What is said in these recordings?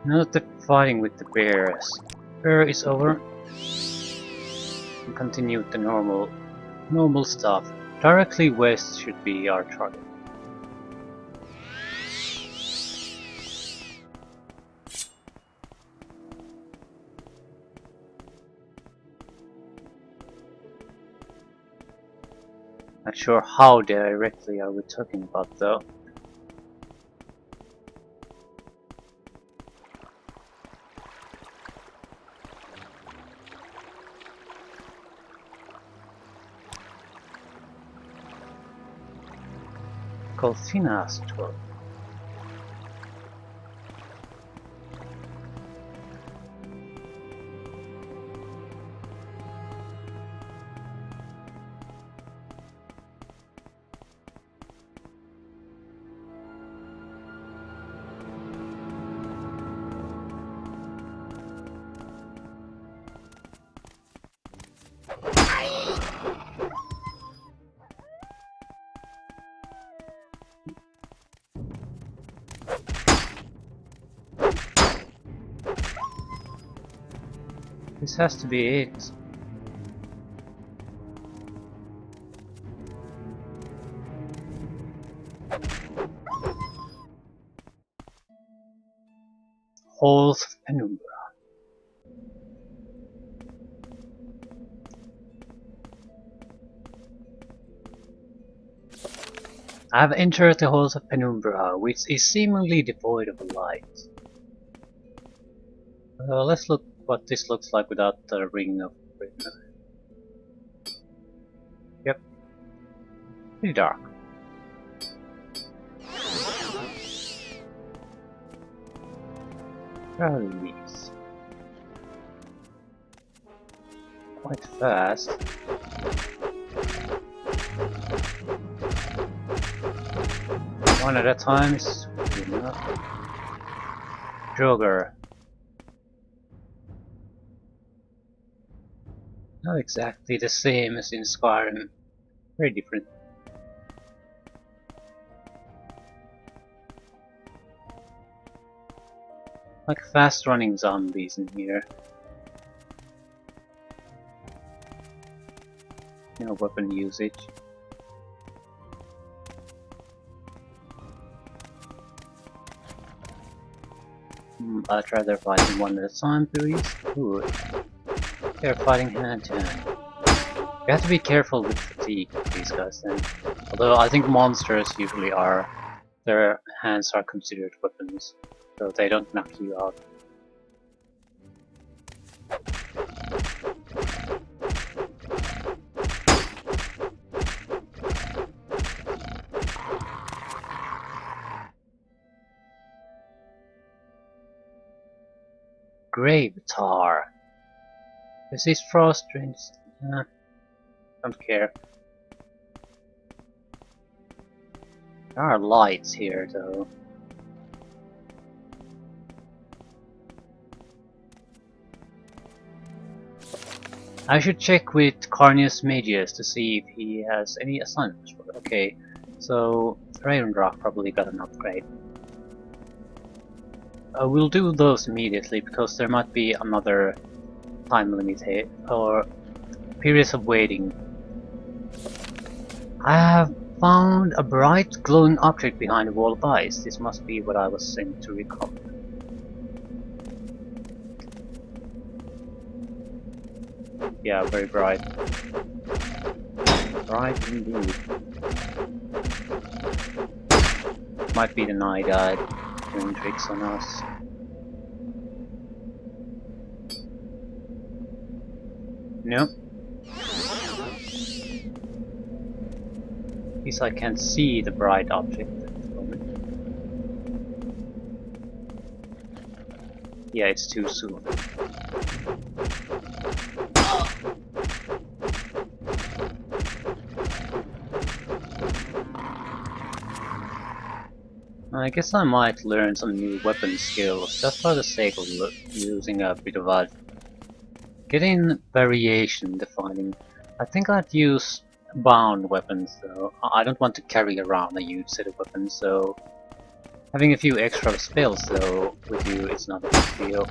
Now that the fighting with the bear is over, we continue with the normal stuff. Directly west should be our target. Not sure how directly are we talking about though. Colfina's tour. This has to be it. Halls of Penumbra. I have entered the Halls of Penumbra, which is seemingly devoid of light. Let's look what this looks like without the ring of Britain. Yep. Pretty dark. Where are these? Quite fast. One at a time is good enough. Jogger. Not exactly the same as in Skyrim. Very different. Like fast running zombies in here. No weapon usage. I'd rather fight one at a time, please. Ooh. They're fighting hand to hand. You have to be careful with fatigue with these guys then. Although I think monsters usually are, their hands are considered weapons, so they don't knock you out. Grave tar. Resist frost drains. Don't care. There are lights here though. I should check with Carnius Magius to see if he has any assignments for it. Okay, so Raven Rock probably got an upgrade. We'll do those immediately because there might be another time limit here, or periods of waiting. I have found a bright glowing object behind a wall of ice. This must be what I was sent to recover. Yeah, very bright. Bright indeed. Might be the night guide doing tricks on us. Nope. At least I can't see the bright object at the moment. Yeah, it's too soon. I guess I might learn some new weapon skills just for the sake of using a bit of a getting variation defining. I think I'd use bound weapons, so I don't want to carry around a huge set of weapons, so having a few extra spells though with you is not a big deal.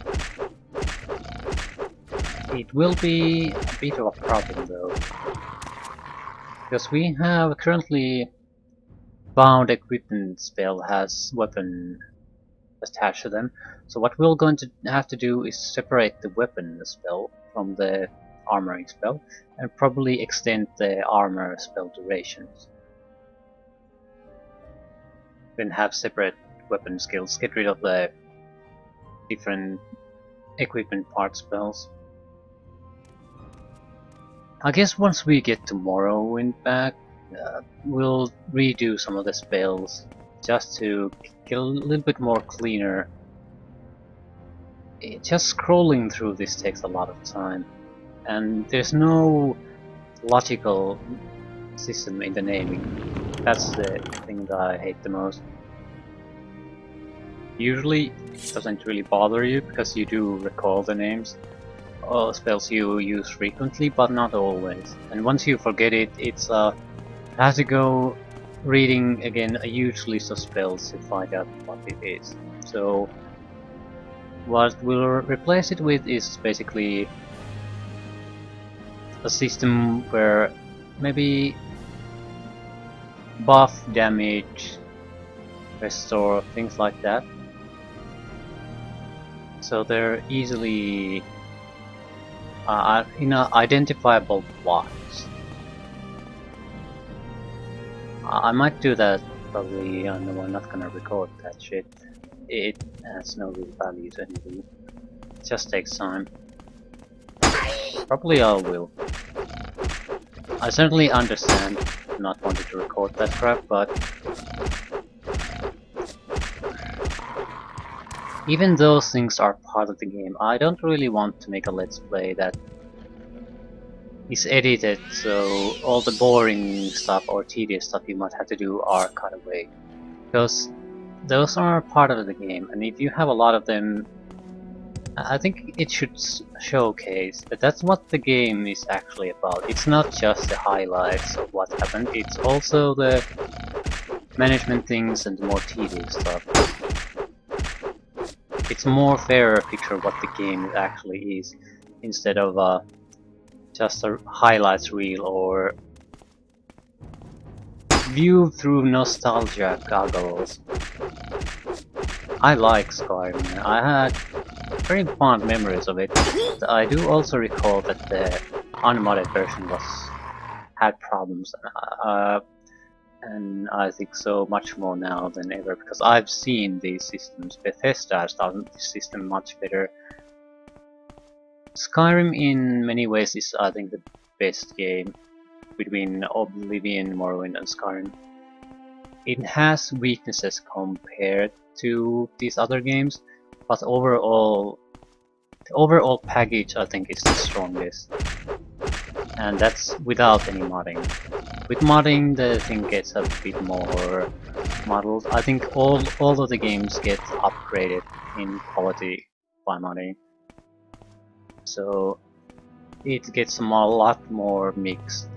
It will be a bit of a problem though, because we have currently bound equipment spell has weapon attached to them, so what we're going to have to do is separate the weapon spell from the armoring spell and probably extend the armor spell durations. Then have separate weapon skills, get rid of the different equipment part spells. I guess once we get to Morrowind back, we'll redo some of the spells just to get a little bit more cleaner. Just scrolling through this takes a lot of time, and there's no logical system in the naming. That's the thing that I hate the most. Usually it doesn't really bother you because you do recall the names of spells you use frequently, but not always. And once you forget it, it's I have to go reading again a huge list of spells to find out what it is. So what we'll replace it with is basically a system where maybe buff, damage, restore, things like that. So they're easily in identifiable blocks. I might do that probably. I know I'm not gonna record that shit. It has no real value to anything. It just takes time. Probably I will. I certainly understand not wanting to record that crap, but even those things are part of the game. I don't really want to make a let's play that is edited, so all the boring stuff or tedious stuff you might have to do are cut away. Because those are part of the game, and if you have a lot of them, I think it should showcase that that's what the game is actually about. It's not just the highlights of what happened, it's also the management things and the more tedious stuff. It's more fairer picture of what the game actually is, instead of just a highlights reel or view through nostalgia goggles. I like Skyrim. I had very fond memories of it. I do also recall that the unmodded version had problems, and I think so much more now than ever, because I've seen these systems. Bethesda has done this system much better. Skyrim in many ways is, I think, the best game between Oblivion, Morrowind and Skyrim. It has weaknesses compared to these other games, but overall, the overall package I think is the strongest. And that's without any modding. With modding, the thing gets a bit more modeled. I think all of the games get upgraded in quality by modding. So it gets a lot more mixed.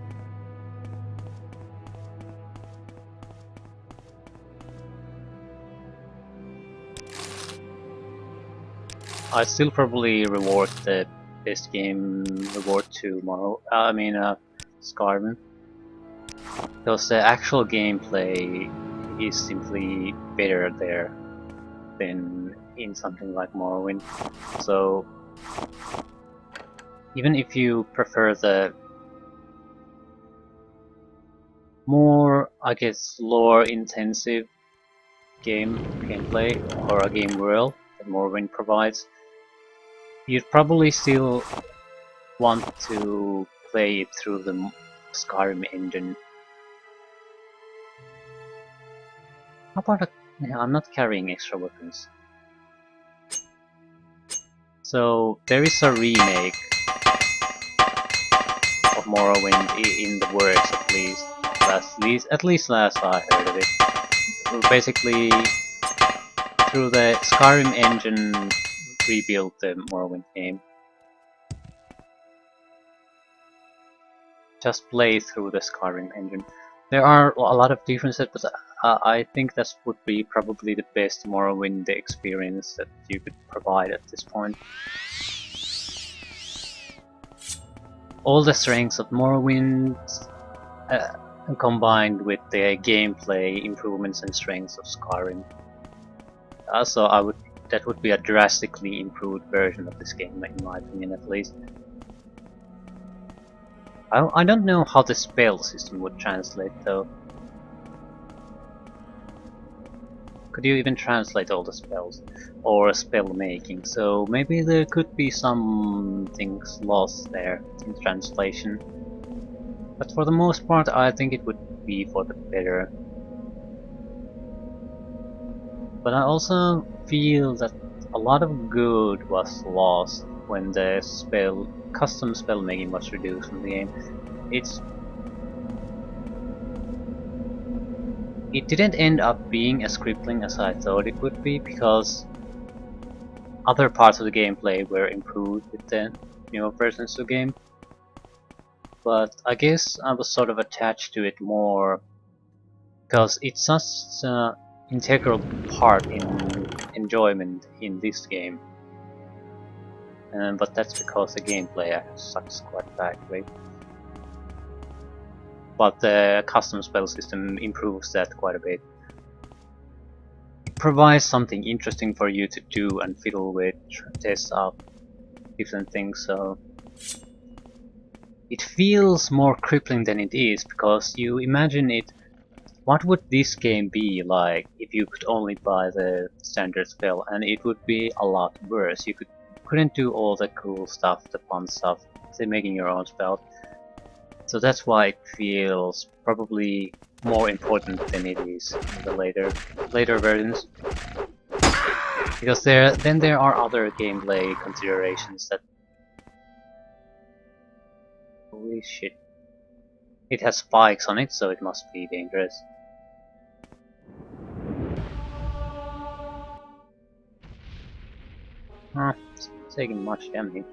I still probably reward the best game reward to Skyrim, because the actual gameplay is simply better there than in something like Morrowind. So even if you prefer the more, I guess, lore intensive gameplay or a game world that Morrowind provides, you'd probably still want to play it through the Skyrim engine. How about I'm not carrying extra weapons. So there is a remake of Morrowind in the works, at least last I heard of it. Basically, through the Skyrim engine, rebuilt the Morrowind game. just play through the Skyrim engine. There are a lot of differences, but I think that would be probably the best Morrowind experience that you could provide at this point. All the strengths of Morrowind combined with the gameplay improvements and strengths of Skyrim. Also, that would be a drastically improved version of this game, in my opinion at least. I don't know how the spell system would translate though. Could you even translate all the spells? Or spell making? So maybe there could be some things lost there in translation. But for the most part I think it would be for the better. But I also feel that a lot of good was lost when the custom spell making was reduced from the game. It didn't end up being as crippling as I thought it would be, because other parts of the gameplay were improved with the newer versions of the game. But I guess I was sort of attached to it more because it's such an integral part in enjoyment in this game. But that's because the gameplay sucks quite badly. But the custom spell system improves that quite a bit. It provides something interesting for you to do and fiddle with, test out different things, so it feels more crippling than it is, because you imagine it. What would this game be like if you could only buy the standard spell? And it would be a lot worse. You couldn't do all the cool stuff, the fun stuff, say making your own spell. So that's why it feels probably more important than it is in the later versions. Because then there are other gameplay considerations that... Holy shit. It has spikes on it, so it must be dangerous. It's taking much damage.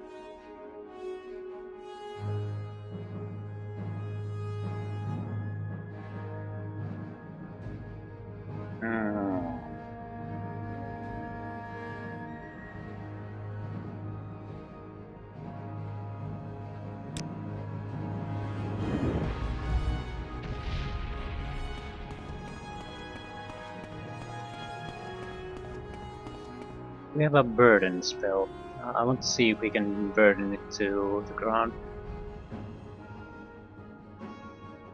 We have a burden spell. I want to see if we can burden it to the ground.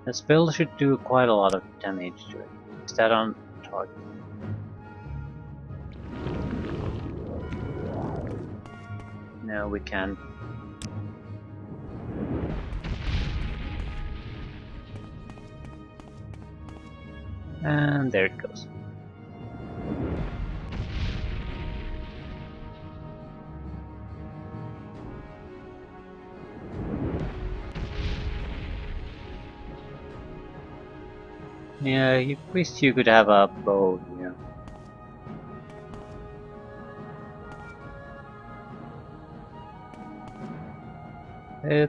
The spell should do quite a lot of damage to it. Is that on target? No, we can't. And there it goes. Yeah, you wish you could have a bow here.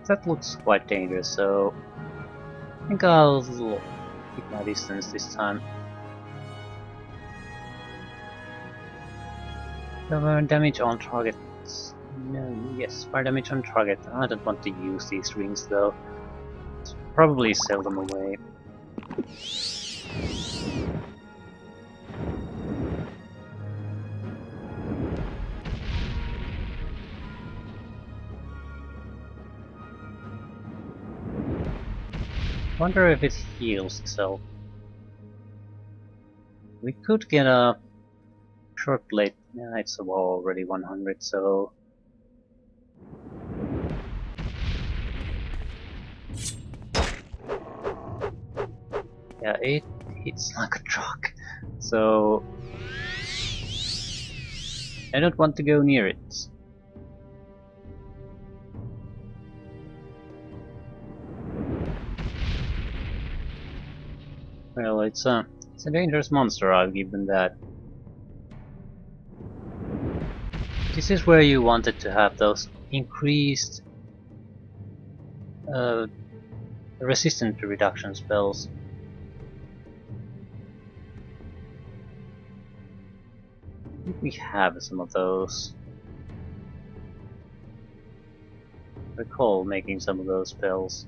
That looks quite dangerous, so I think I'll keep my distance this time. Damage on target. No, yes, fire damage on target. I don't want to use these rings though. Probably sell them away. Wonder if it heals itself. We could get a short blade. Yeah, it's already 100, so yeah, it hits like a truck. So I don't want to go near it. Well, it's a dangerous monster, I'll give them that. This is where you wanted to have those increased resistant to reduction spells. I think we have some of those. Recall making some of those spells.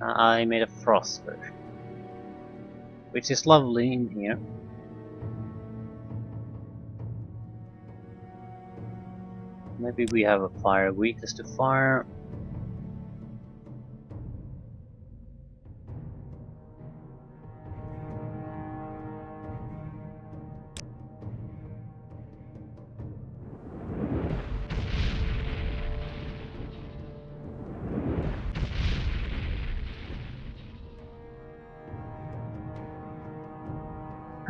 I made a frost version, which is lovely in here. Maybe we have a fire weakness to fire.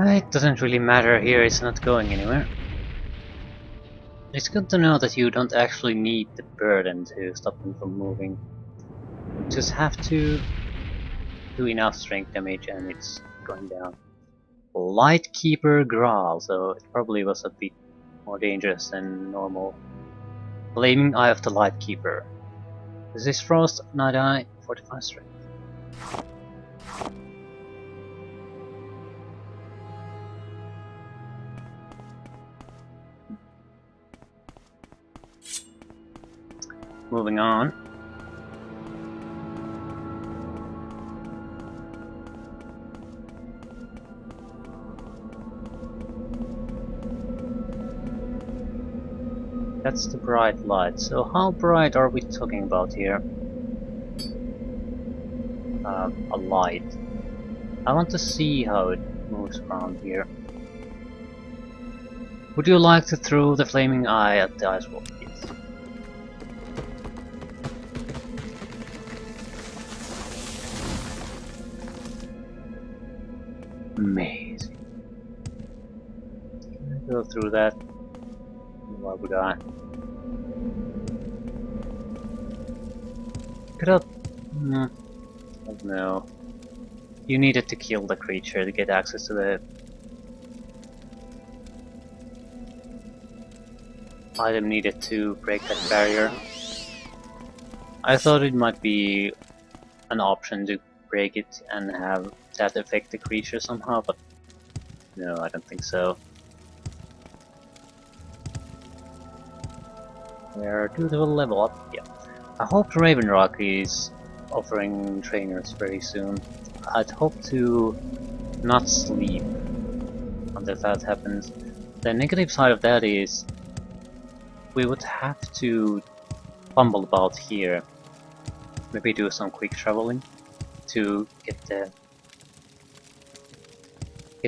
It doesn't really matter here, it's not going anywhere. It's good to know that you don't actually need the burden to stop them from moving. You just have to do enough strength damage and it's going down. Lightkeeper Graal, so it probably was a bit more dangerous than normal. Flaming Eye of the Lightkeeper. This is Frost, Night Eye, 45 strength. Moving on. That's the bright light. So how bright are we talking about here? A light. I want to see how it moves around here. Would you like to throw the flaming eye at the ice wall? Yes. Amazing. Can I go through that? Why would I? Could have... I don't know. You needed to kill the creature to get access to the item needed to break that barrier. I thought it might be an option to break it and have that affect the creature somehow, but no, I don't think so. Where do the level up? Yeah. I hope Raven Rock is offering trainers very soon. I'd hope to not sleep until that happens. The negative side of that is we would have to fumble about here. Maybe do some quick traveling to get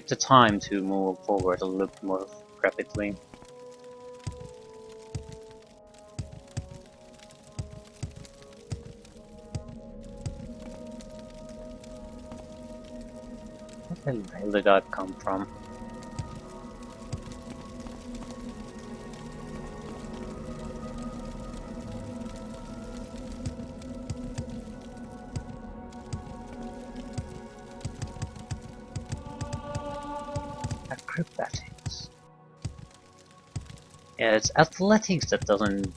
the time to move forward a little bit more rapidly. Where the hell did that come from? Acrobatics. Yeah, it's athletics that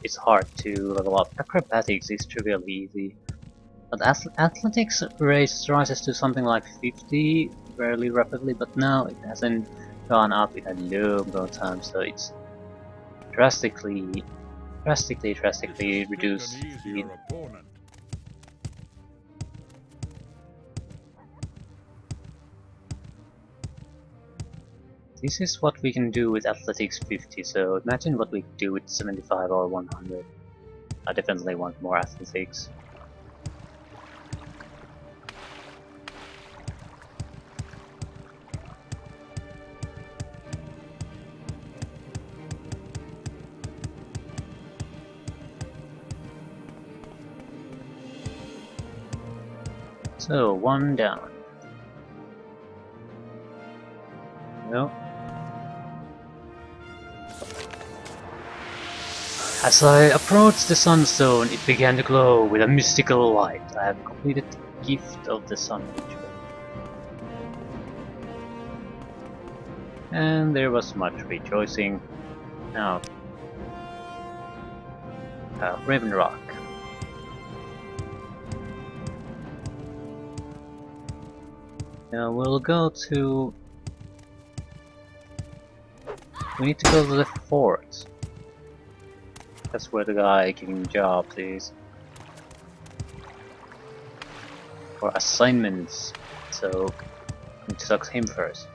it's hard to level up. Acrobatics is trivially easy. But athletics rises to something like 50 fairly rapidly, but now it hasn't gone up in a long time, so it's drastically reduced. This is what we can do with athletics 50, so imagine what we could do with 75 or 100. I definitely want more athletics. So, one down. No. As I approached the sunstone, it began to glow with a mystical light. I have completed the gift of the sun ritual. And there was much rejoicing. Now, Raven Rock. We'll go to... We need to go to the fort. That's where the guy giving jobs is. For assignments. So, I need to talk to him first.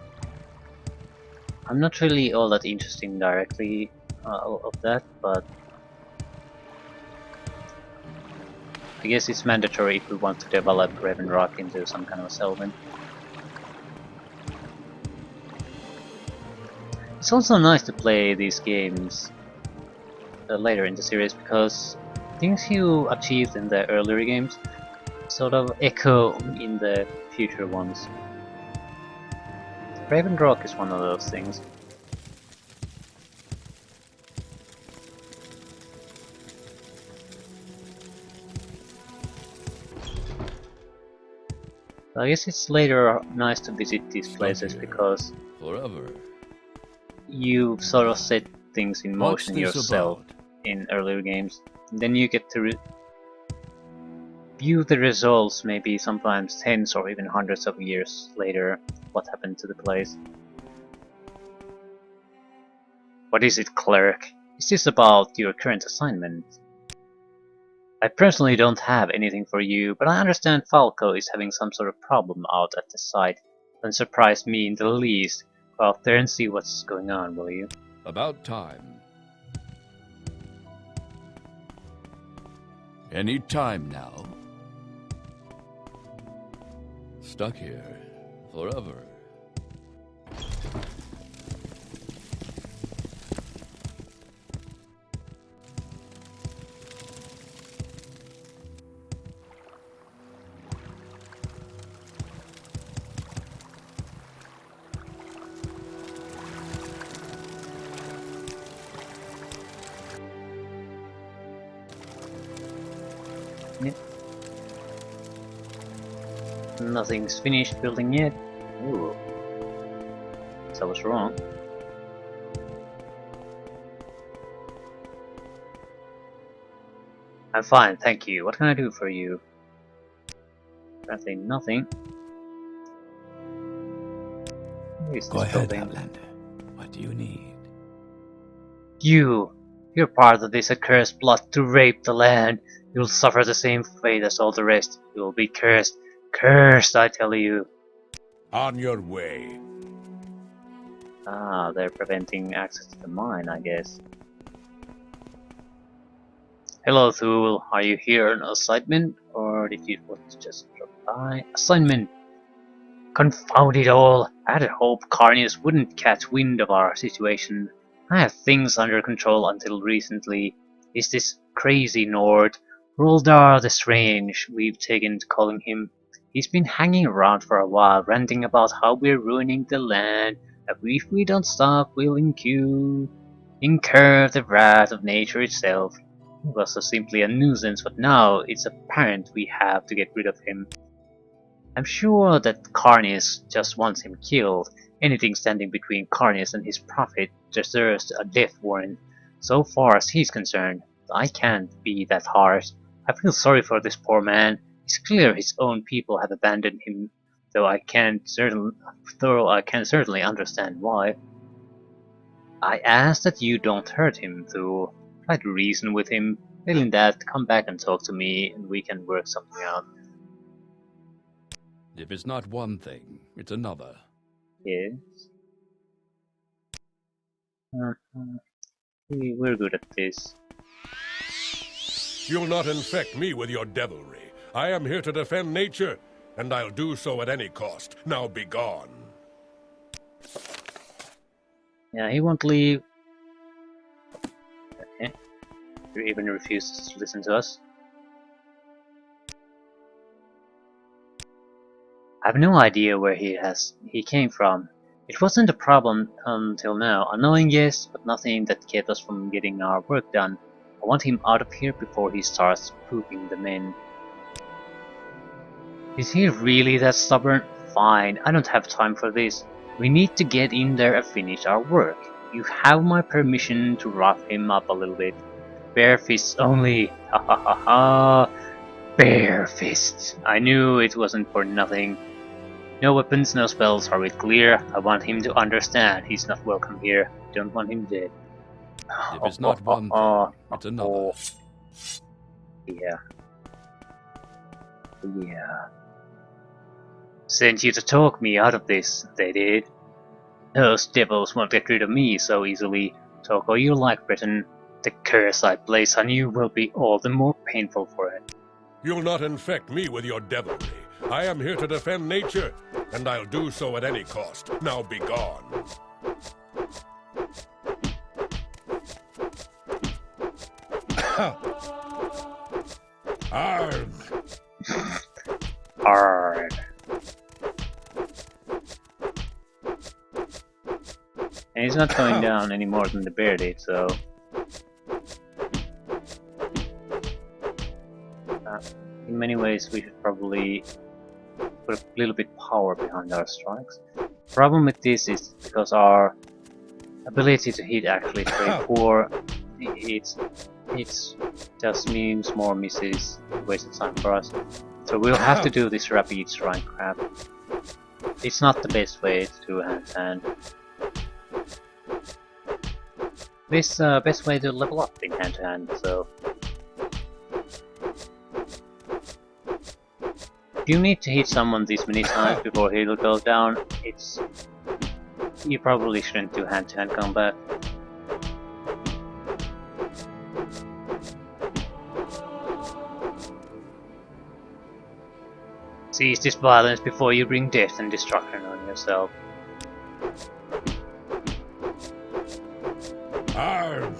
I'm not really all that interested directly of that, but I guess it's mandatory if we want to develop Raven Rock into some kind of a settlement. It's also nice to play these games later in the series because things you achieved in the earlier games sort of echo in the future ones. Raven Rock is one of those things. I guess it's later nice to visit these places because forever. You sort of set things in motion yourself in earlier games. And then you get to view the results maybe sometimes tens or even hundreds of years later, what happened to the place. What is it, clerk? Is this about your current assignment? I personally don't have anything for you, but I understand Falco is having some sort of problem out at the site. Doesn't surprise me in the least. Go out there and see what's going on, will you? About time. Any time now. Stuck here forever. Yep. Nothing's finished building yet. Ooh. So I was wrong. I'm fine, thank you. What can I do for you? Apparently nothing. Go ahead, Outlander. What do you need? You're part of this accursed plot to rape the land. You'll suffer the same fate as all the rest. You'll be cursed. Cursed, I tell you. On your way. Ah, they're preventing access to the mine, I guess. Hello, Thule. Are you here on assignment? Or did you want to just drop by? Assignment! Confound it all! I had hoped Carnius wouldn't catch wind of our situation. I had things under control until recently. Is this crazy Nord? Roldar the Strange, we've taken to calling him. He's been hanging around for a while, ranting about how we're ruining the land, that if we don't stop, we'll incur the wrath of nature itself. He was so simply a nuisance, but now it's apparent we have to get rid of him. I'm sure that Carnius just wants him killed. Anything standing between Carnius and his prophet deserves a death warrant. So far as he's concerned, I can't be that harsh. I feel sorry for this poor man. It's clear his own people have abandoned him, though I can certainly understand why. I ask that you don't hurt him, though. Try to reason with him. Failing that, come back and talk to me, and we can work something out. If it's not one thing, it's another. Yes. We're good at this. You'll not infect me with your devilry. I am here to defend nature, and I'll do so at any cost. Now be gone. Yeah, he won't leave. Okay. He even refuses to listen to us. I have no idea where he came from. It wasn't a problem until now. Annoying, yes, but nothing that kept us from getting our work done. I want him out of here before he starts pooping the men. Is he really that stubborn? Fine, I don't have time for this. We need to get in there and finish our work. You have my permission to rough him up a little bit. Bare fists only. Ha ha ha ha. Bare fists. I knew it wasn't for nothing. No weapons, no spells, are we clear? I want him to understand he's not welcome here. Don't want him dead. If it's not one thing, it's another. Yeah. Yeah. Sent you to talk me out of this, they did. Those devils won't get rid of me so easily. Talk all you like, Britain. The curse I place on you will be all the more painful for it. You'll not infect me with your devilry. I am here to defend nature, and I'll do so at any cost. Now be gone. Arg! Arrgh. And he's not going down any more than the bear did, so... in many ways we should probably put a little bit power behind our strikes. Problem with this is because our ability to hit actually is very poor, it just means more misses, wasted time for us. So we'll have to do this rapid strike crap. It's not the best way to do hand-to-hand. This best way to level up in hand-to-hand, so... If you need to hit someone this many times before he'll go down, you probably shouldn't do hand-to-hand combat. Cease this violence before you bring death and destruction on yourself. Arg!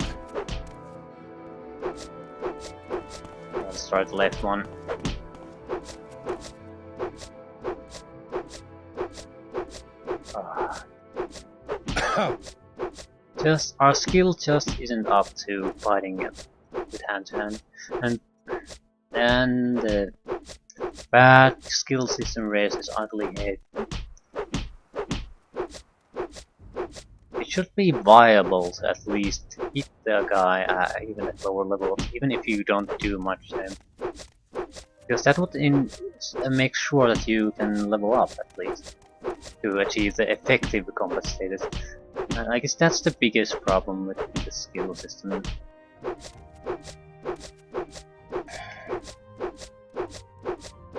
Let's try the left one. Just our skill just isn't up to fighting it with hand to hand, and the bad skill system raises ugly head. It should be viable to at least hit the guy even at lower levels, even if you don't do much to him, because that would make sure that you can level up at least to achieve the effective combat status. And I guess that's the biggest problem with the skill system.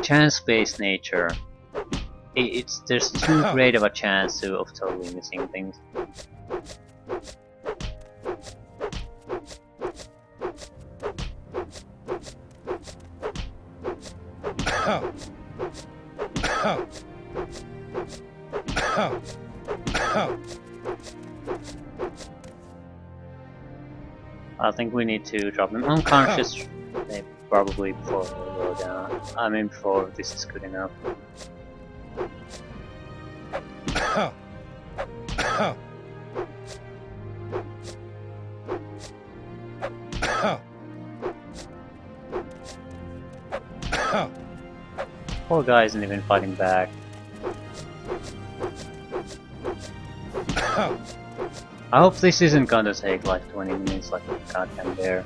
Chance-based nature. There's too great of a chance of totally missing things. I think we need to drop him unconscious, maybe probably before we go down. I mean before this is good enough. Poor guy isn't even fighting back. I hope this isn't gonna take like 20 minutes like a goddamn bear.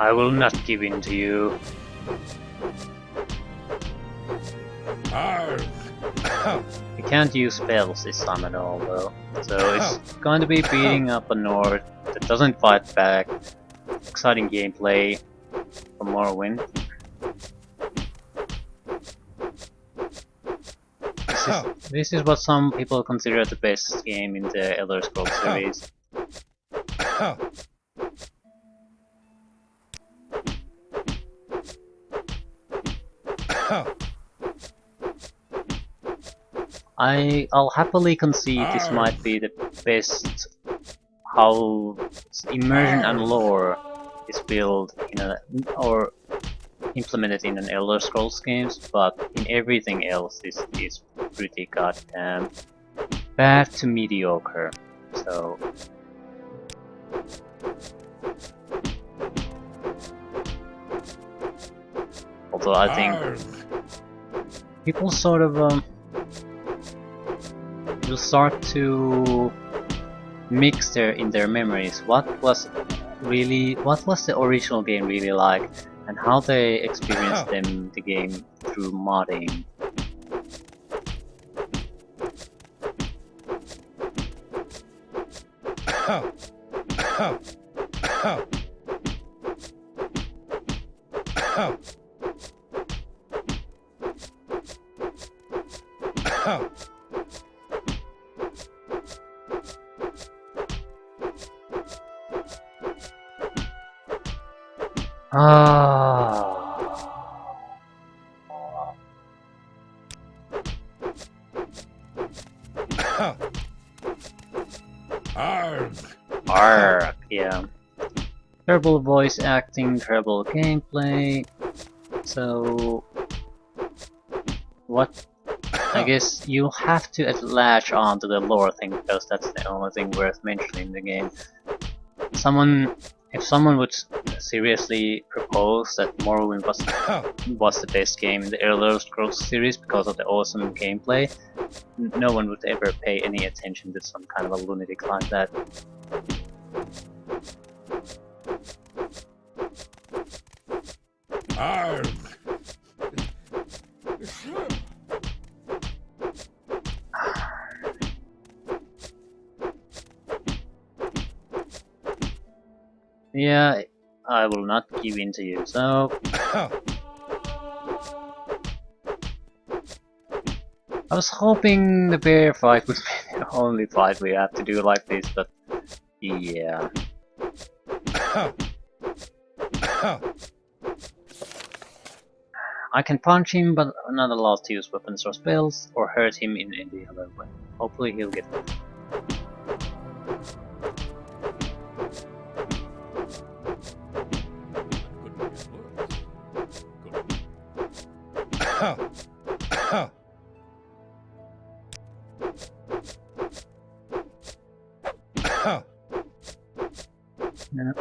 I will not give in to you. You can't use spells this time at all though. So it's going to be beating up a Nord that doesn't fight back. Exciting gameplay for Morrowind. This is what some people consider the best game in the Elder Scrolls series. I'll happily concede this might be the best how immersion and lore is built in or implemented in an Elder Scrolls games, but in everything else this is pretty goddamn bad to mediocre. So although I think people sort of will start to mix in their memories what was the original game really like, and how they experience the game through modding. Arg, yeah. Terrible voice acting, terrible gameplay. So, what? I guess you have to latch on to the lore thing because that's the only thing worth mentioning in the game. If someone would seriously propose that Morrowind was the best game in the Elder Scrolls series because of the awesome gameplay, no one would ever pay any attention to some kind of a lunatic like that. Yeah, I will not give in to you, so... I was hoping the bear fight would be the only fight we have to do like this, but... yeah... I can punch him, but I'm not allowed to use weapons or spells, or hurt him in any other way. Hopefully he'll get it. Yeah.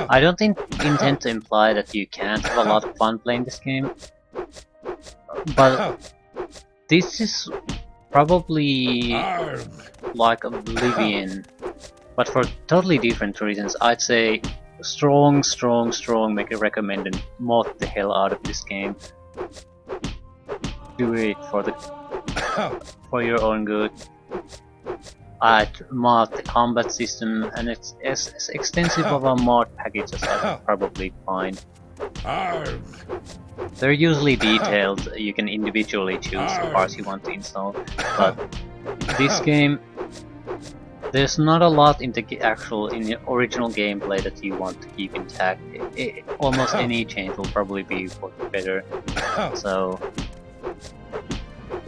I don't intend to imply that you can't have a lot of fun playing this game, but this is probably like Oblivion, but for totally different reasons. I'd say strong make a recommend and mod the hell out of this game. Do it for your own good. I'd mod the combat system, and it's as extensive of a mod package as I could probably find. They're usually detailed, you can individually choose the parts you want to install, but this game, there's not a lot in the original gameplay that you want to keep intact. Almost any change will probably be for the better, so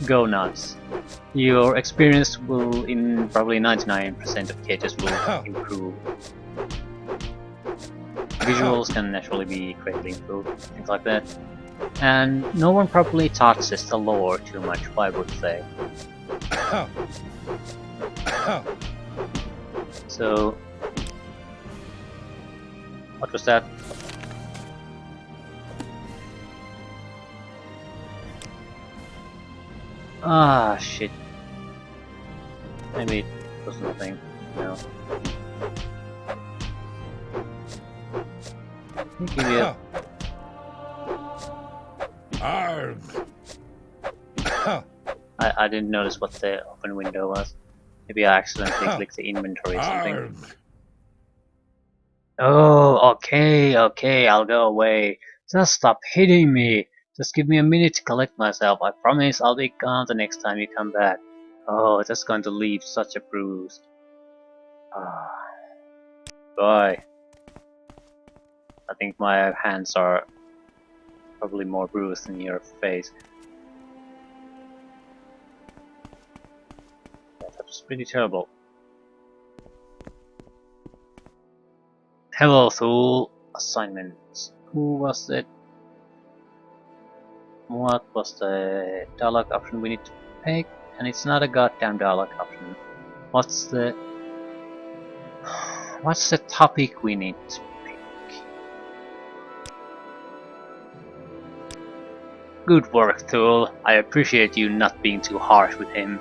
go nuts. Your experience will, in probably 99% of cases, will improve. Visuals can naturally be greatly improved, things like that. And no one probably touches the lore too much, I would say. So... what was that? Ah, shit. Maybe it was nothing. No. Give me up. I didn't notice what the open window was. Maybe I accidentally clicked the inventory or something. Oh, okay, I'll go away. Just stop hitting me. Just give me a minute to collect myself. I promise I'll be gone the next time you come back. Oh, it's just going to leave such a bruise. Bye. I think my hands are probably more bruised than your face. Yeah, that was pretty terrible. Hello, Thule. Assignments. Who was it? What was the dialogue option we need to pick? And it's not a goddamn dialogue option. What's the topic we need to pick? Good work, Thule. I appreciate you not being too harsh with him.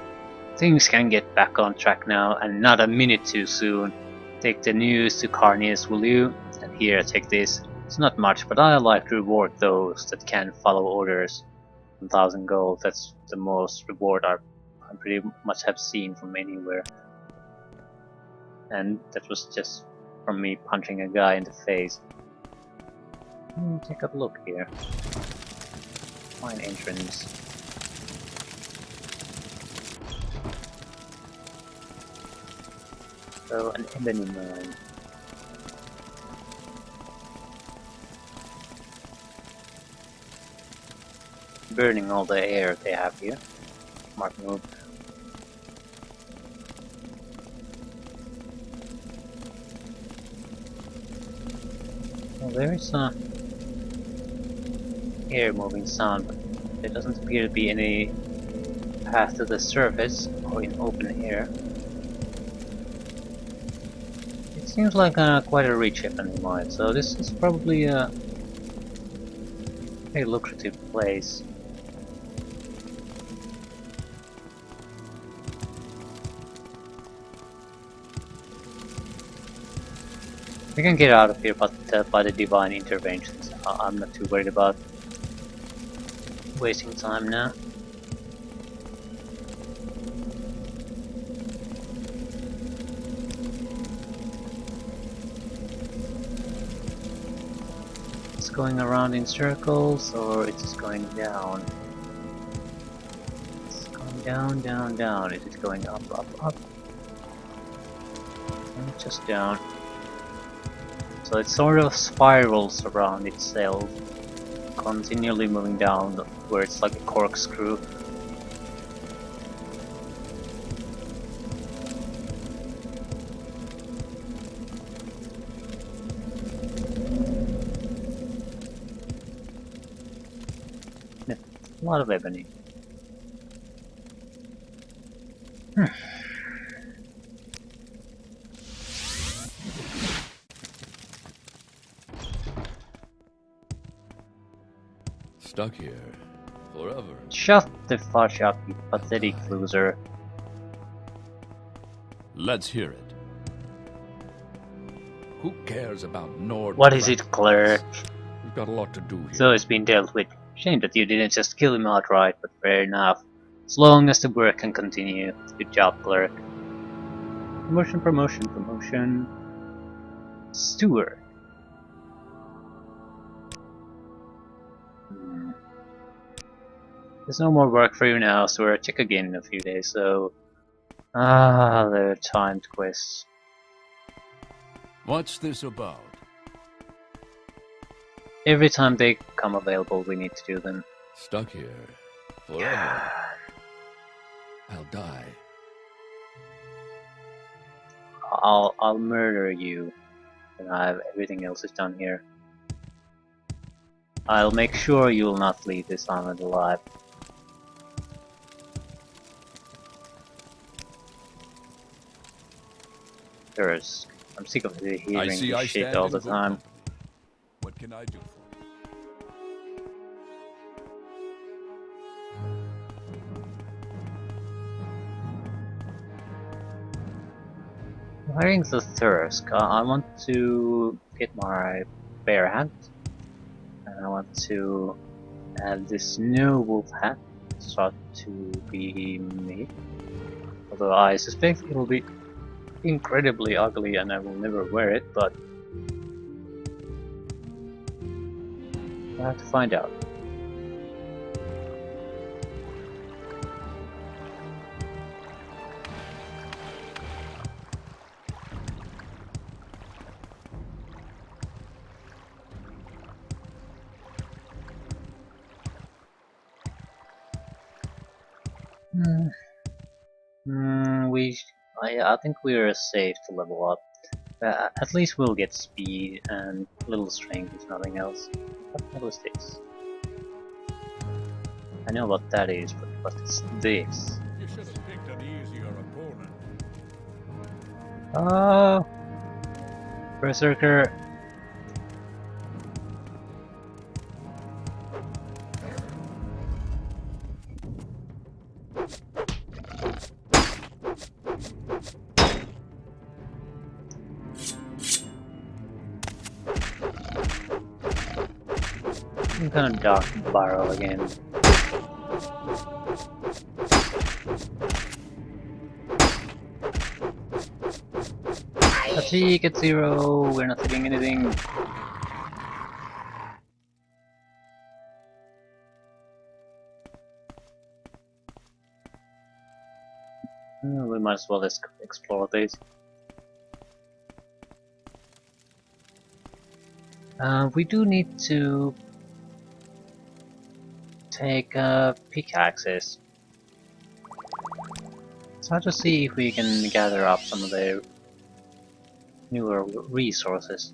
Things can get back on track now, and not a minute too soon. Take the news to Carnius, will you? And here, take this. It's not much, but I like to reward those that can follow orders. 1,000 gold, that's the most reward I pretty much have seen from anywhere. And that was just from me punching a guy in the face. Take a look here. Fine entrance. So, an ebony mine. Burning all the air they have here. Smart move. Well, there is a air moving sound, but there doesn't appear to be any path to the surface or in open air. It seems like quite a rich ebony mine, so this is probably a very lucrative place. We can get out of here, but by the divine interventions, I'm not too worried about wasting time now. It's going around in circles, or it's just going down? It's going down, down, down. Is it going up, up, up? And just down. So it sort of spirals around itself, continually moving down where it's like a corkscrew. Yeah, a lot of ebony. Stuck here forever. Shut the fudge up, you pathetic loser. Let's hear it. Who cares about Nord? What is it, Clerk? We've got a lot to do here. So it's been dealt with. Shame that you didn't just kill him outright, but fair enough. As long as the work can continue. Good job, Clerk. Promotion, promotion, promotion. Steward. There's no more work for you now, so we'll check again in a few days, so... the timed quests. What's this about? Every time they come available, we need to do them. Stuck here forever. I'll die. I'll murder you, and everything else is done here. I'll make sure you'll not leave this island alive. First, I'm sick of hearing this shit all the time. What can I do for you? Wearing the Thirsk, I want to get my bear hat, and I want to add this new wolf hat start to be made. Although I suspect it will be incredibly ugly and I will never wear it, but I have to find out. I think we're safe to level up. At least we'll get speed and little strength if nothing else. What the hell is this? I know what that is, but what is this? You should have picked an easier opponent. Oh! Berserker! I'm gonna dark barrel again. Fatigue at 0, we're not hitting anything. We might as well just explore these. We do need to take pickaxes. So to see if we can gather up some of the newer resources.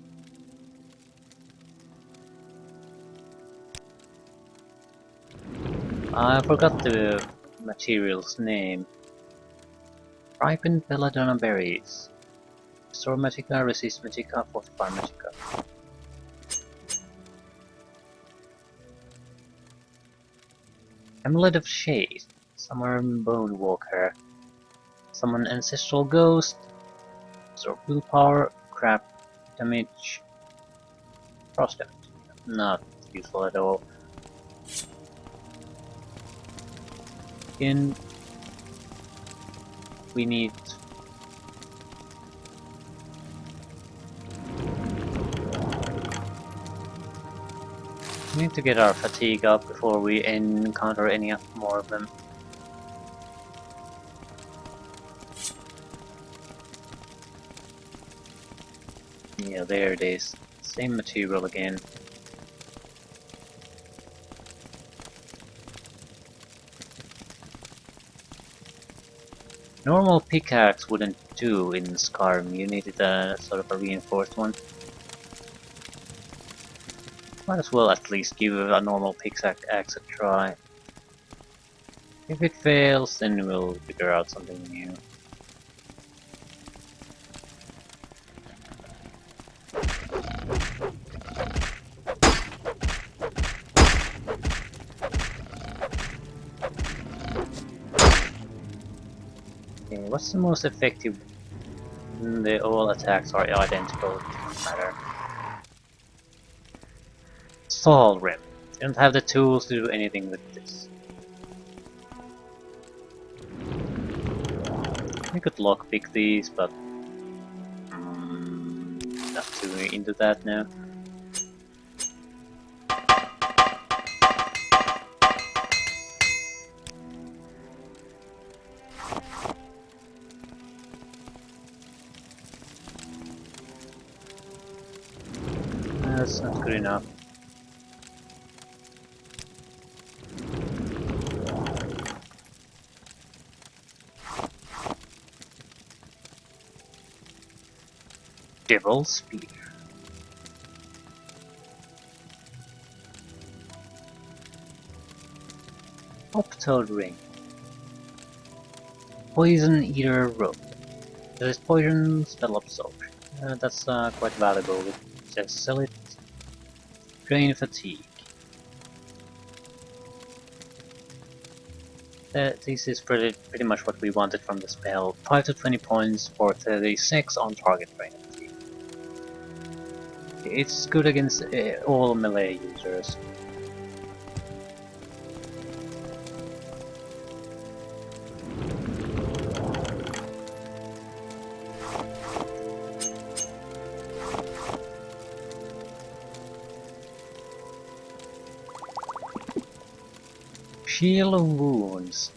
I forgot the material's name. Ripened belladonna berries. Restore magicka, resist magicka, fortify magicka. Amulet of Shade. Summon Bone Walker. Summon Ancestral Ghost. Absorb willpower, crap damage, frost damage. Not useful at all. Again, we need to get our fatigue up before we encounter any more of them. Yeah, there it is. Same material again. Normal pickaxe wouldn't do in Skyrim, you needed a sort of a reinforced one. Might as well at least give a normal pickaxe a try. If it fails, then we'll figure out something new. Okay, what's the most effective? All attacks are identical, it doesn't matter. Sol Rim. You don't have the tools to do anything with this. We could lockpick these, but not too into that now. That's not good enough. Devil Spear. Optoad Ring. Poison Eater Rope. There is poison spell absorption. That's quite valuable. We just sell it. Drain Fatigue. This is pretty much what we wanted from the spell. 5 to 20 points for 36 on target drain fatigue. It's good against all melee users. Shield of Wounds.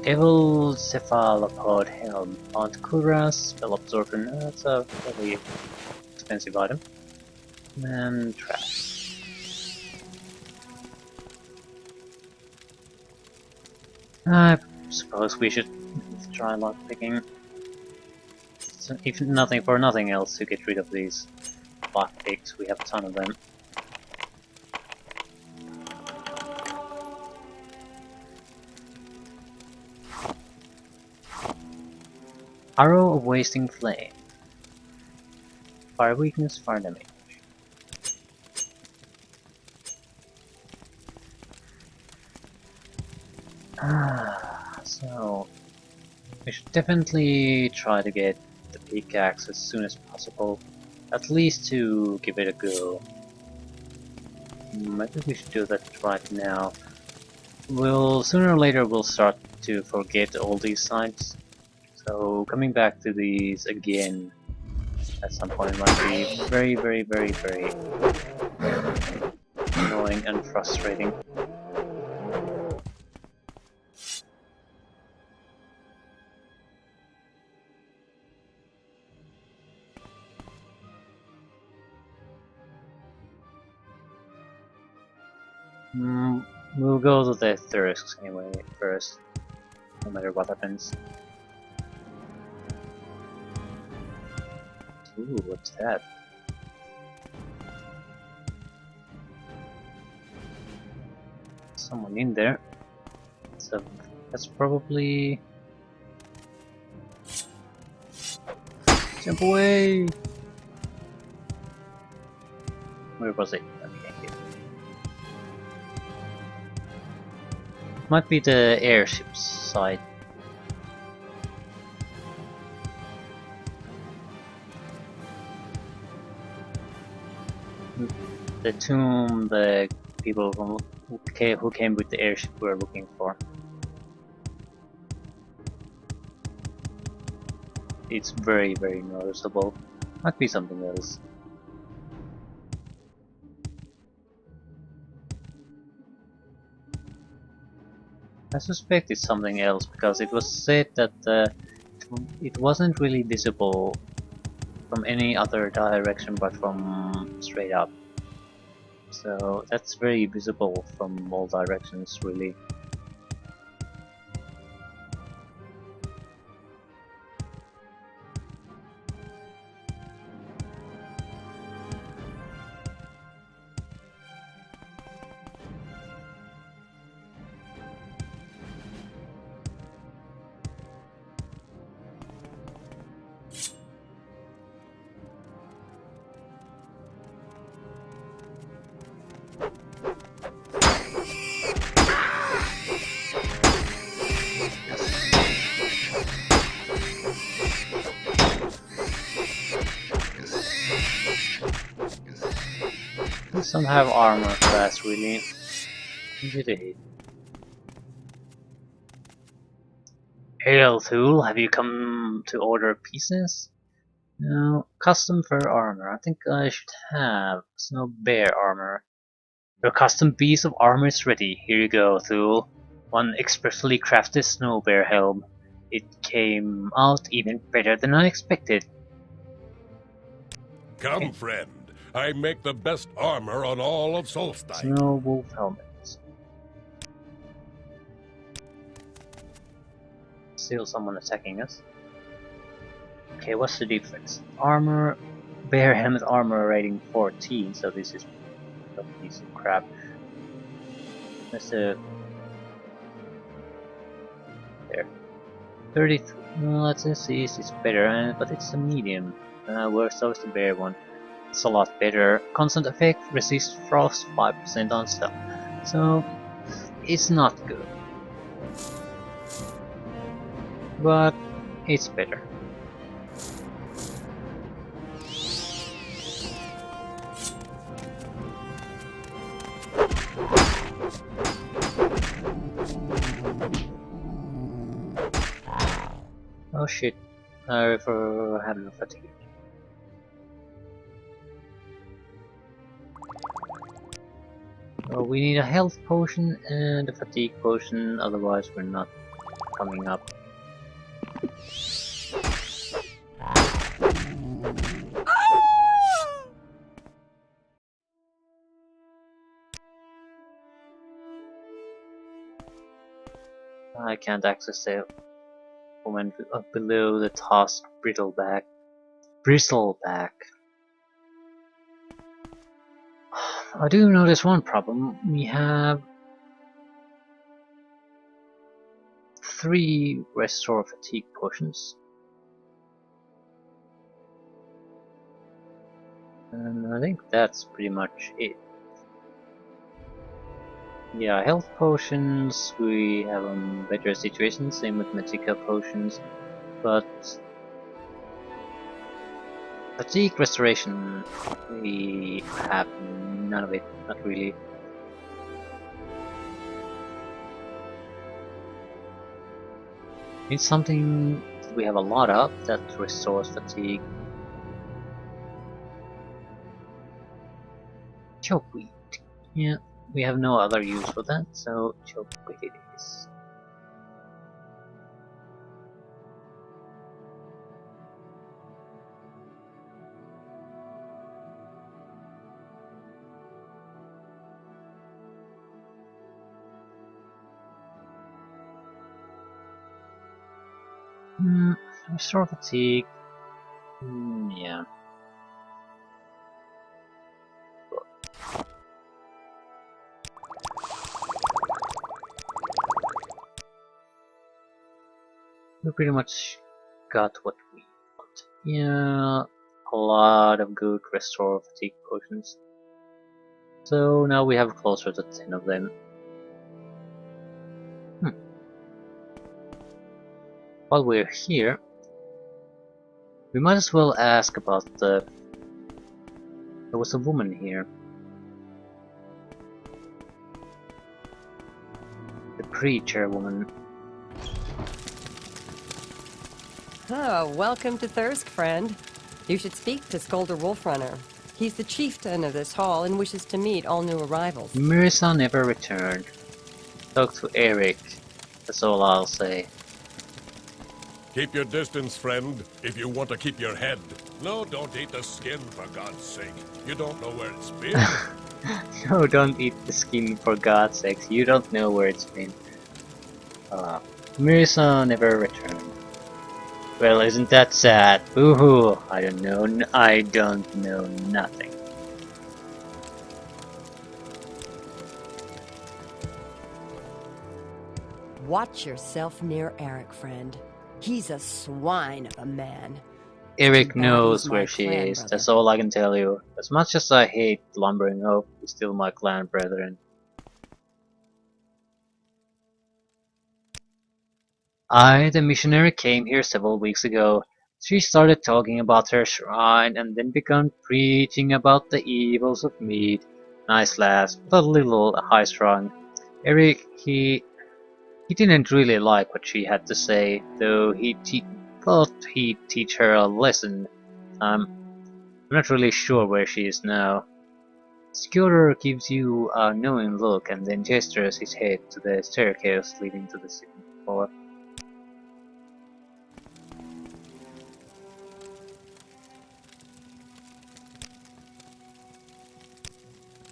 Devil Cephalopod Helm. Mount Kuras, Spell Absorption. That's a fairly expensive item. And Trap. I suppose we should try lockpicking. So if nothing for nothing else, to get rid of these lockpicks, we have a ton of them. Arrow of Wasting Flame. Fire weakness, fire damage. So we should definitely try to get the pickaxe as soon as possible, at least to give it a go. Maybe we should do that right now. We'll sooner or later we'll start to forget all these sites, so coming back to these again at some point might be very annoying and frustrating. We'll go to the Thurisks anyway first, no matter what happens. Ooh, what's that? Someone in there. So that's probably... Jump away! Where was it? Okay, here. Might be the airship's side. The tomb the people who came with the airship were looking for. It's very noticeable. Might be something else. I suspect it's something else because it was said that it wasn't really visible from any other direction but from straight up. So that's very visible from all directions, really. These don't have armor class, really. Easy to hit. Hail, Thule, have you come to order pieces? No, custom fur armor. I think I should have snow bear armor. Your custom piece of armor is ready. Here you go, Thule. One expressly crafted snow bear helm. It came out even better than I expected. Come, friend. I make the best armor on all of Solstice. Snow wolf helmets. Still someone attacking us. Okay, what's the difference? Armor, bear helmet armor rating 14, so this is a piece of crap. That's a... there. 33, well, let's see, it's better, but it's a medium. So is the bear one. It's a lot better. Constant effect, resist frost 5% on stealth. So, it's not good. But, it's better. Oh shit, for having fatigue. So we need a health potion and a fatigue potion, otherwise we're not coming up. I can't access the woman up below the task Bristleback. I do notice one problem. We have 3 restore fatigue potions. And I think that's pretty much it. Yeah, health potions, we have a better situation, same with magical potions, but fatigue restoration, we have none of it, not really. It's something we have a lot of that restores fatigue. Chokeweed. Yeah, we have no other use for that, so chokeweed it is. Restore fatigue. Yeah. We pretty much got what we want. Yeah, a lot of good restore fatigue potions. So now we have closer to 10 of them. While we're here, we might as well ask about the... There was a woman here. The preacher woman. Oh, welcome to Thirsk, friend. You should speak to Skolder Wolfrunner. He's the chieftain of this hall and wishes to meet all new arrivals. Mirza never returned. Talk to Eric. That's all I'll say. Keep your distance, friend, if you want to keep your head. No, don't eat the skin, for God's sake. You don't know where it's been. No, don't eat the skin for God's sakes. You don't know where it's been. Mirza never returned. Well, isn't that sad? Boo-hoo! I don't know. I don't know nothing. Watch yourself near Eric, friend. He's a swine of a man. Eric Too bad knows he's where my she clan is. brother. That's all I can tell you. As much as I hate Lumbering Hope, he's still my clan brethren. The missionary, came here several weeks ago. She started talking about her shrine and then began preaching about the evils of meat. Nice lass, but a little high-strung. Eric, he didn't really like what she had to say, though thought he'd teach her a lesson. I'm not really sure where she is now. Scudder gives you a knowing look and then gestures his head to the staircase leading to the second floor.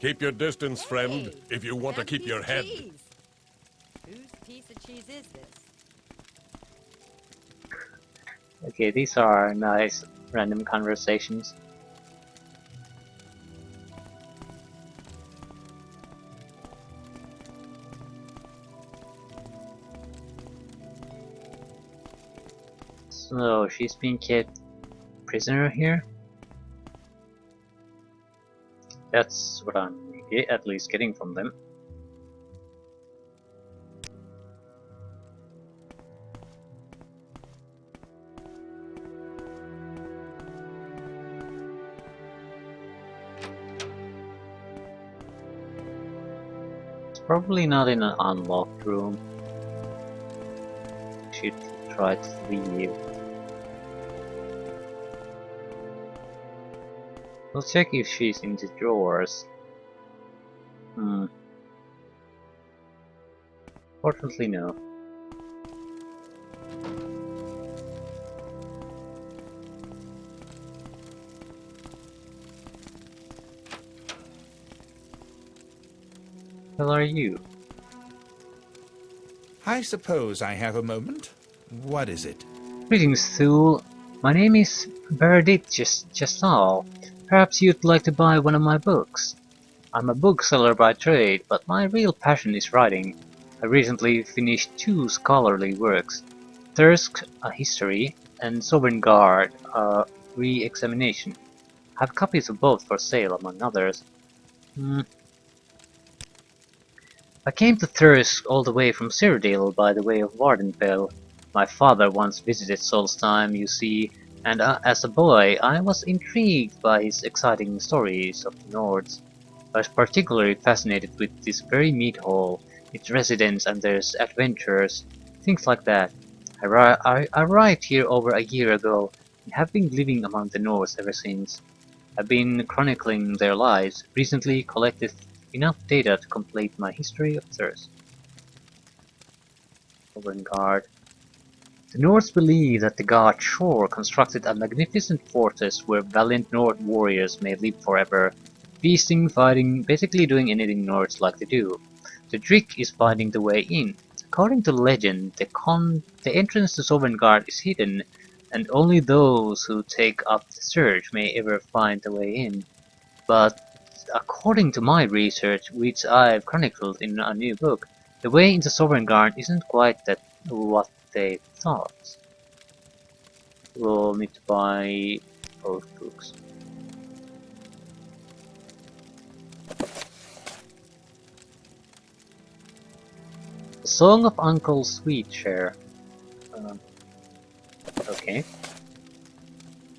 Keep your distance, friend, Hey, if you want to that keep piece your of head. cheese. Whose piece of cheese is this? Okay, these are nice random conversations. So she's being kept prisoner here? That's what I'm at least getting from them. It's probably not in an unlocked room. Should try to leave. We'll check if she's in the drawers. Fortunately, no. Who are you? I suppose I have a moment. What is it? Greetings, Thule. My name is Berdit Jasal. Perhaps you'd like to buy one of my books. I'm a bookseller by trade, but my real passion is writing. I recently finished 2 scholarly works, Thirsk, a history, and Sovereign Guard, a re-examination. I have copies of both for sale, among others. I came to Thirsk all the way from Cyrodiil by the way of Vardenfell. My father once visited Solstheim, you see, and as a boy I was intrigued by his exciting stories of the Nords. I was particularly fascinated with this very mead hall, its residents and their adventures, things like that. I arrived here over a year ago and have been living among the Nords ever since. I've been chronicling their lives, recently collected enough data to complete my history of Thirst. Guard. The Nords believe that the god Shor constructed a magnificent fortress where valiant Nord warriors may live forever, feasting, fighting, basically doing anything Nords like to do. The trick is finding the way in. According to legend, the entrance to Sovngarde is hidden, and only those who take up the search may ever find the way in. But according to my research, which I've chronicled in a new book, the way into Sovngarde isn't quite that what they thought. We'll need to buy both books. The Song of Uncle Sweetshare. Okay.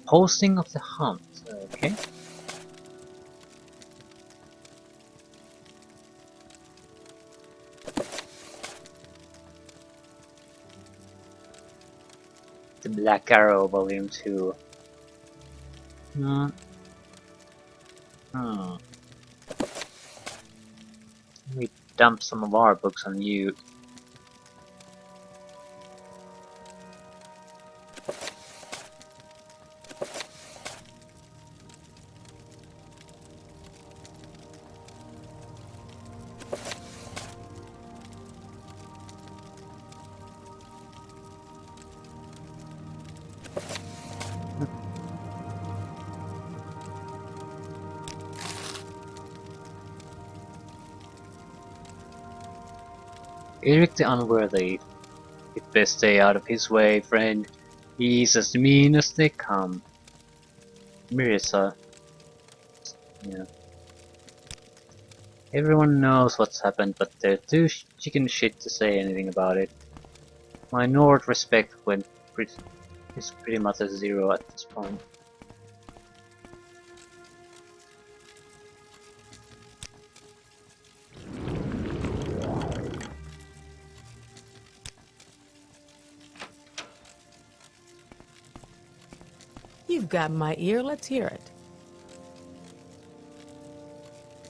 Posting of the Hunt. Okay. The Black Arrow, Volume 2. We dump some of our books on you. Eric the Unworthy. You'd best stay out of his way, friend. He's as mean as they come. Mirisa. Yeah. Everyone knows what's happened, but they're too chicken shit to say anything about it. My Nord respect is pretty much at zero at this point. You've got my ear, let's hear it.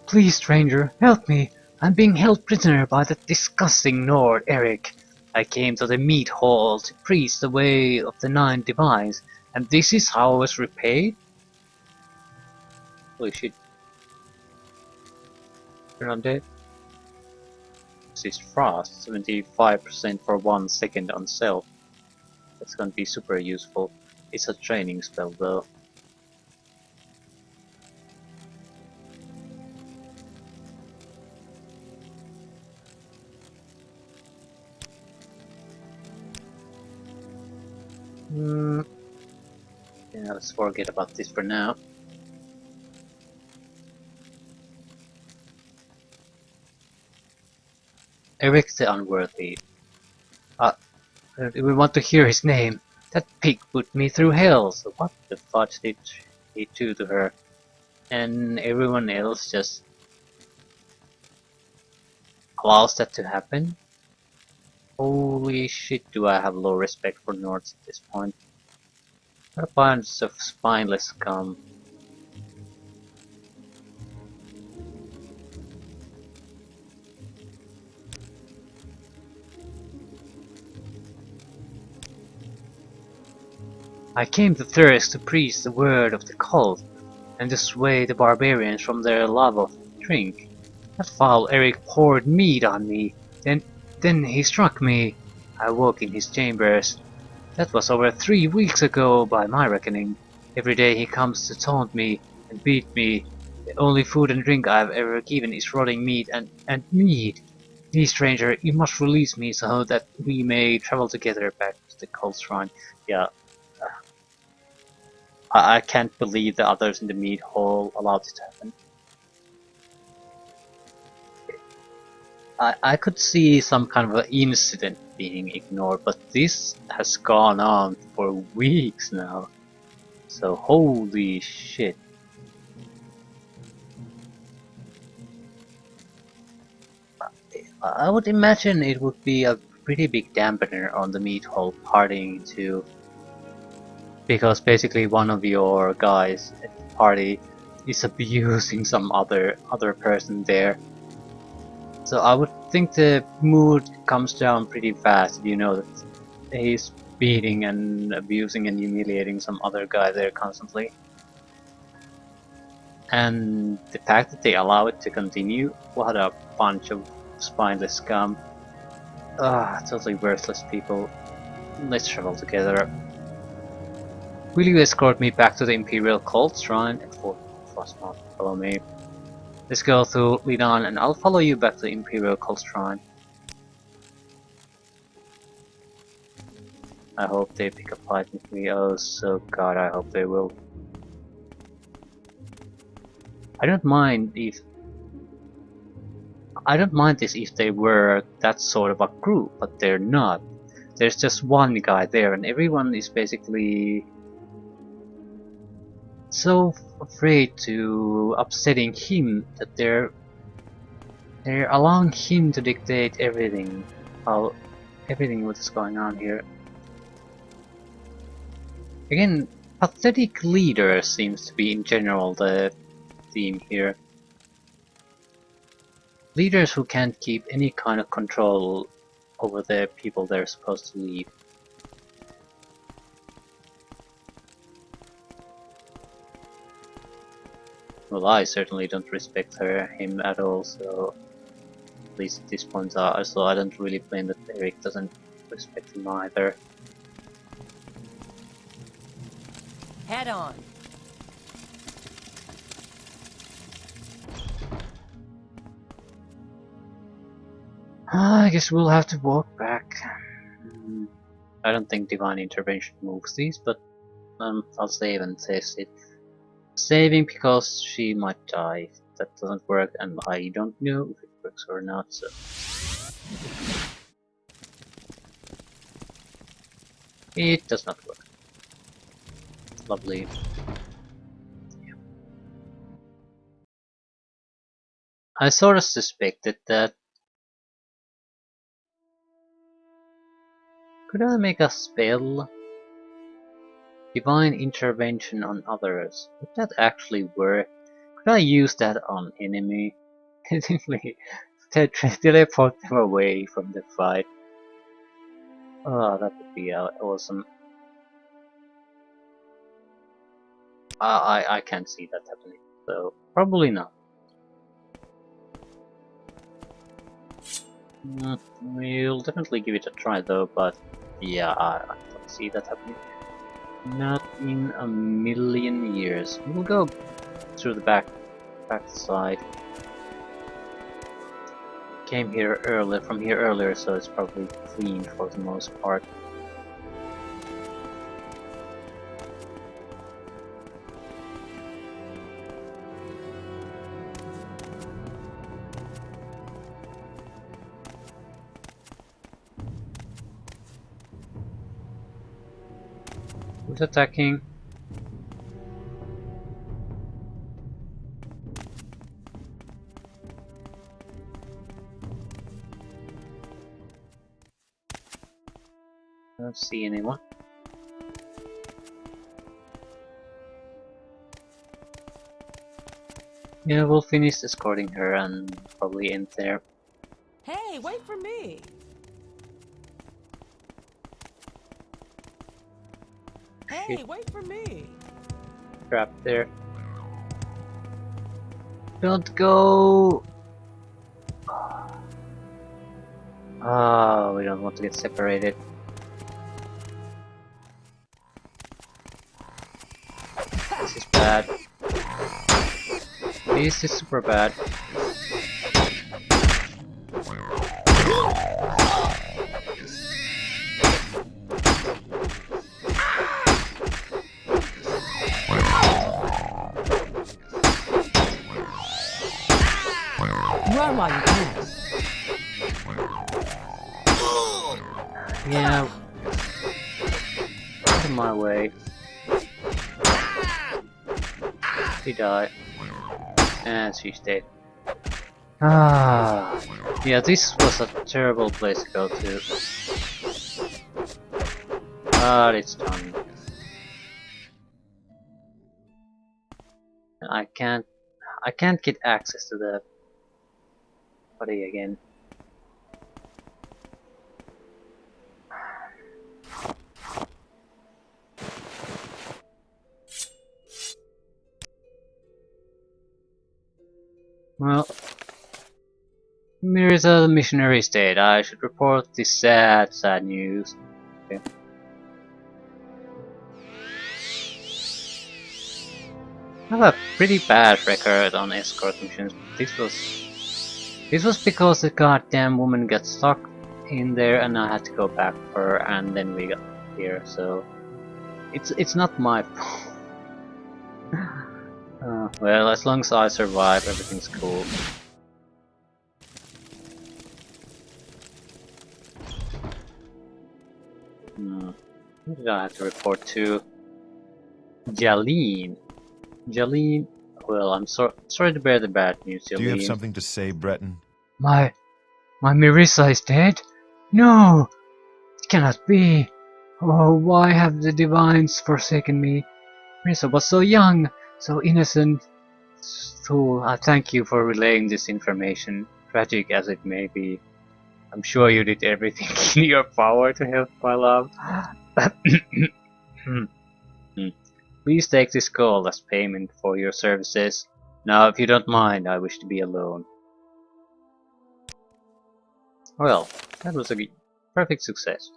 Please, stranger, help me! I'm being held prisoner by that disgusting Nord, Eric. I came to the meat hall to preach the way of the 9 divines, and this is how I was repaid? Holy shit. You're not dead? This is Frost, 75% for 1 second on self. That's gonna be super useful. It's a training spell though. Yeah, let's forget about this for now. Eric the Unworthy. We want to hear his name. That pig put me through hell, so what the fudge did he do to her? And everyone else just allows that to happen? Holy shit, do I have low respect for Nords at this point. What a bunch of spineless scum. I came to Thirsk to preach the word of the cult, and to sway the barbarians from their love of drink. That foul Eric poured mead on me, then he struck me. I woke in his chambers. That was over 3 weeks ago by my reckoning. Every day he comes to taunt me and beat me. The only food and drink I've ever given is rotting meat and mead. Please, stranger, you must release me so that we may travel together back to the cult shrine. Yeah. I can't believe the others in the mead hall allowed this to happen. I could see some kind of an incident being ignored, but this has gone on for weeks now. So holy shit. I would imagine it would be a pretty big dampener on the meat hole partying too. Because basically one of your guys at the party is abusing some other person there. So I would think the mood comes down pretty fast if you know that he's beating and abusing and humiliating some other guy there constantly. And the fact that they allow it to continue, what a bunch of spineless scum. Ah, totally worthless people. Let's travel together. Will you escort me back to the Imperial Cult Shrine? Follow me. Let's go through lead on and I'll follow you back to the Imperial Cult Shrine. I hope they pick a fight with me. Oh, so god, I hope they will. I don't mind this if they were that sort of a group, but they're not. There's just one guy there and everyone is basically so afraid to upsetting him that they're allowing him to dictate everything. Everything what's going on here. Again, pathetic leader seems to be in general the theme here. Leaders who can't keep any kind of control over the people they're supposed to lead. Well, I certainly don't respect him at all, so at least at this point, so I don't really blame that Eric doesn't respect him either. Head on. I guess we'll have to walk back. I don't think Divine Intervention moves these, but I'll save and test it. Saving because she might die if that doesn't work, and I don't know if it works or not, so... It does not work. Lovely. Yeah. I sort of suspected that. Could I make a spell? Divine Intervention on others. Would that actually work? Could I use that on enemy? Simply teleport them away from the fight. Oh, that would be awesome. I can't see that happening, so probably not. We'll definitely give it a try though, but yeah, I don't see that happening. Not in a million years. We'll go through the back side. Came here earlier, from here earlier, so it's probably clean for the most part. Who's attacking? I don't see anyone. Yeah, we'll finish escorting her and probably end there. Hey, wait for me. Hey, wait for me. Trapped there. Don't go! Oh, we don't want to get separated. This is bad. This is super bad. Run while you can. Yeah. Out of my way. She died. And she's dead. Ah. Yeah, this was a terrible place to go to. But it's done. And I can't get access to the body again. Well, Mirza missionary state. I should report this sad news. Okay. I have a pretty bad record on escort missions. This was because the goddamn woman got stuck in there and I had to go back for her, and then we got here, so it's not my fault. Well, as long as I survive, everything's cool. Who did I have to report to? Jaleen. Jaleen. Well, I'm sorry to bear the bad news, Jaleen. Do you have something to say, Breton? My Marissa is dead? No! It cannot be! Oh, why have the divines forsaken me? Marissa was so young, so innocent. So, I thank you for relaying this information, tragic as it may be. I'm sure you did everything in your power to help my love. Please take this gold as payment for your services. Now, if you don't mind, I wish to be alone. Well, that was a perfect success.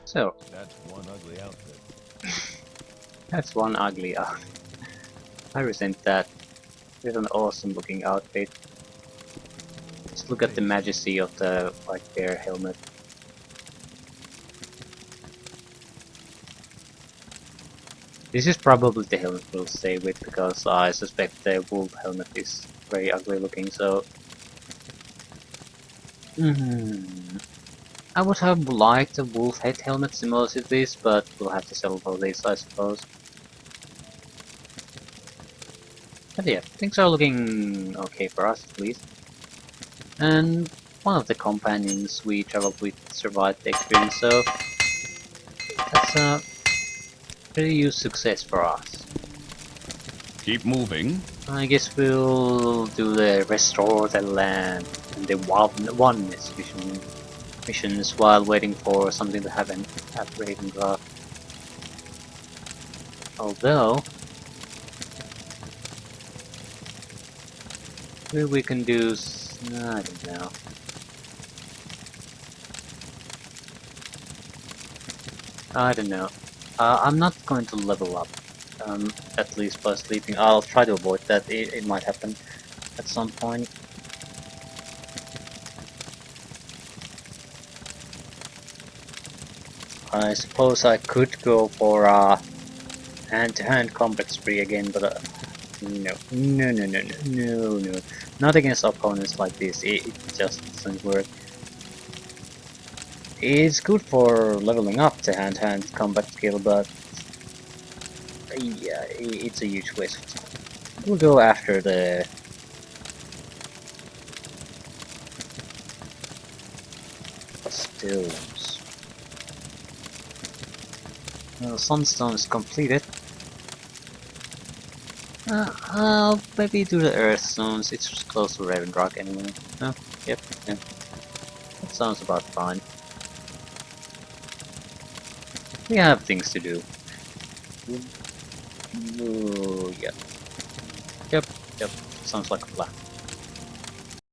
So. That's one ugly outfit. That's one ugly outfit. I resent that. It's an awesome looking outfit. Just look at the majesty of the white bear helmet. This is probably the helmet we'll stay with, because I suspect the wolf helmet is very ugly looking, so... I would have liked the wolf head helmet similar to this, but we'll have to settle for this, I suppose. But yeah, things are looking okay for us at least. And one of the companions we traveled with survived the experience, so that's a pretty huge success for us. Keep moving. I guess we'll do the restore the land and the oneness missions while waiting for something to happen at Ravengard. Although maybe we can do I don't know. I don't know. I'm not going to level up. At least by sleeping. I'll try to avoid that. It might happen at some point. I suppose I could go for a hand-to-hand combat spree again, but no. Not against opponents like this. It just doesn't work. It's good for leveling up the hand-to-hand combat skill, but yeah, it's a huge waste of time. We'll go after the stones. Well, sunstone is completed. I'll maybe do the earth stones. It's just close to Ravengard anyway. Oh, yep. That sounds about fine. We have things to do. Ooh, yep. Sounds like a plan.